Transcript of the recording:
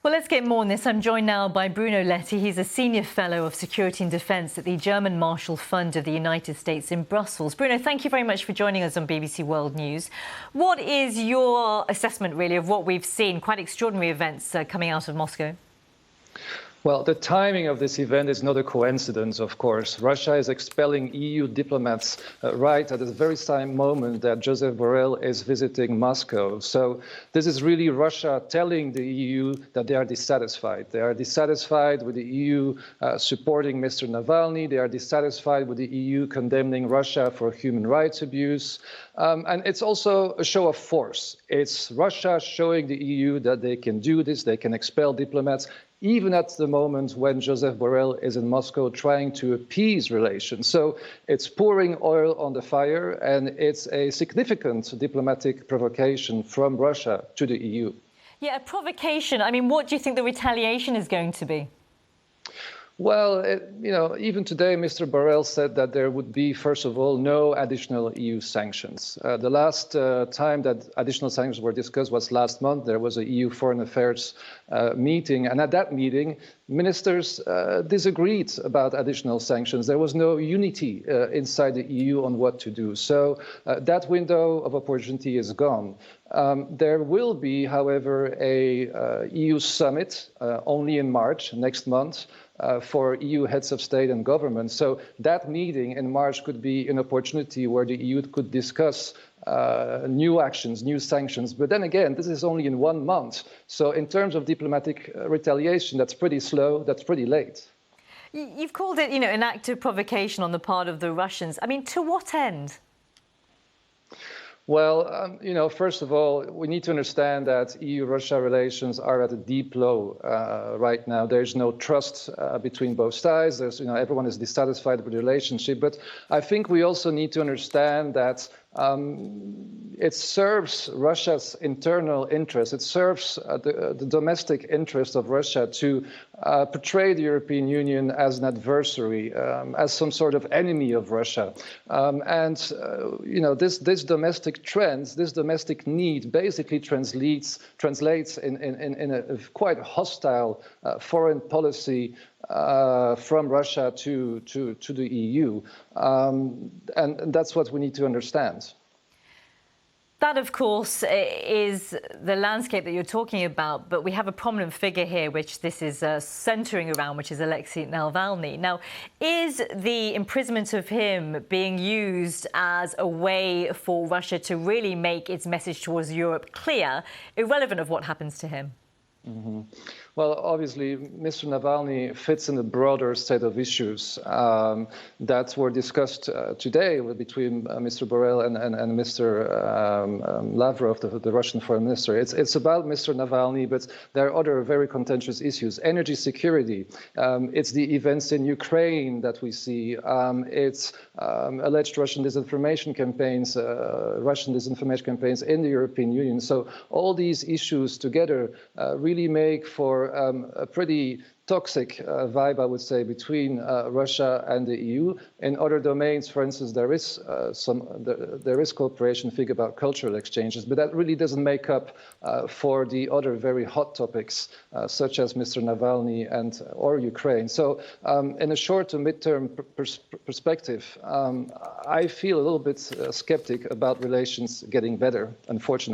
Well, let's get more on this. I'm joined now by Bruno Lete. He's a senior fellow of security and defence at the German Marshall Fund of the United States in Brussels. Bruno, thank you very much for joining us on BBC World News. What is your assessment, really, of what we've seen? Quite extraordinary events coming out of Moscow. Well, the timing of this event is not a coincidence, of course. Russia is expelling EU diplomats right at the very same moment that Joseph Borrell is visiting Moscow. So this is really Russia telling the EU that they are dissatisfied. They are dissatisfied with the EU supporting Mr. Navalny. They are dissatisfied with the EU condemning Russia for human rights abuse. And it's also a show of force. It's Russia showing the EU that they can do this, they can expel diplomats, even at the moment when Joseph Borrell is in Moscow trying to appease relations. So it's pouring oil on the fire, and it's a significant diplomatic provocation from Russia to the EU. Yeah, a provocation. I mean, what do you think the retaliation is going to be? Well, even today, Mr. Borrell said that there would be, first of all, no additional EU sanctions. The last time that additional sanctions were discussed was last month. There was a EU Foreign Affairs meeting, and at that meeting, ministers disagreed about additional sanctions. There was no unity inside the EU on what to do. So that window of opportunity is gone. There will be, however, a EU summit only in March, next month, for EU heads of state and government. So that meeting in March could be an opportunity where the EU could discuss new actions, new sanctions. But then again, this is only in 1 month. So in terms of diplomatic retaliation, that's pretty slow, that's pretty late. You've called it, an act of provocation on the part of the Russians. I mean, to what end? Well, first of all, we need to understand that EU-Russia relations are at a deep low right now. There's no trust between both sides. There's, everyone is dissatisfied with the relationship. But I think we also need to understand that it serves Russia's internal interest. It serves the domestic interest of Russia to portray the European Union as an adversary, as some sort of enemy of Russia. This domestic trends, this domestic need basically translates in a quite hostile foreign policy from Russia to the EU. And that's what we need to understand. That, of course, is the landscape that you're talking about, but we have a prominent figure here, which this is centering around, which is Alexei Navalny. Now, is the imprisonment of him being used as a way for Russia to really make its message towards Europe clear, irrelevant of what happens to him? Mm-hmm. Well, obviously, Mr. Navalny fits in the broader set of issues that were discussed today between Mr. Borrell and Mr. Lavrov, the Russian foreign minister. It's about Mr. Navalny, but there are other very contentious issues. Energy security. It's the events in Ukraine that we see. It's alleged Russian disinformation campaigns in the European Union. So all these issues together really make for a pretty toxic vibe, I would say, between Russia and the EU. In other domains, for instance, there is cooperation. Think about cultural exchanges, but that really doesn't make up for the other very hot topics, such as Mr. Navalny or Ukraine. So, in a short to mid-term perspective, I feel a little bit skeptic about relations getting better, unfortunately.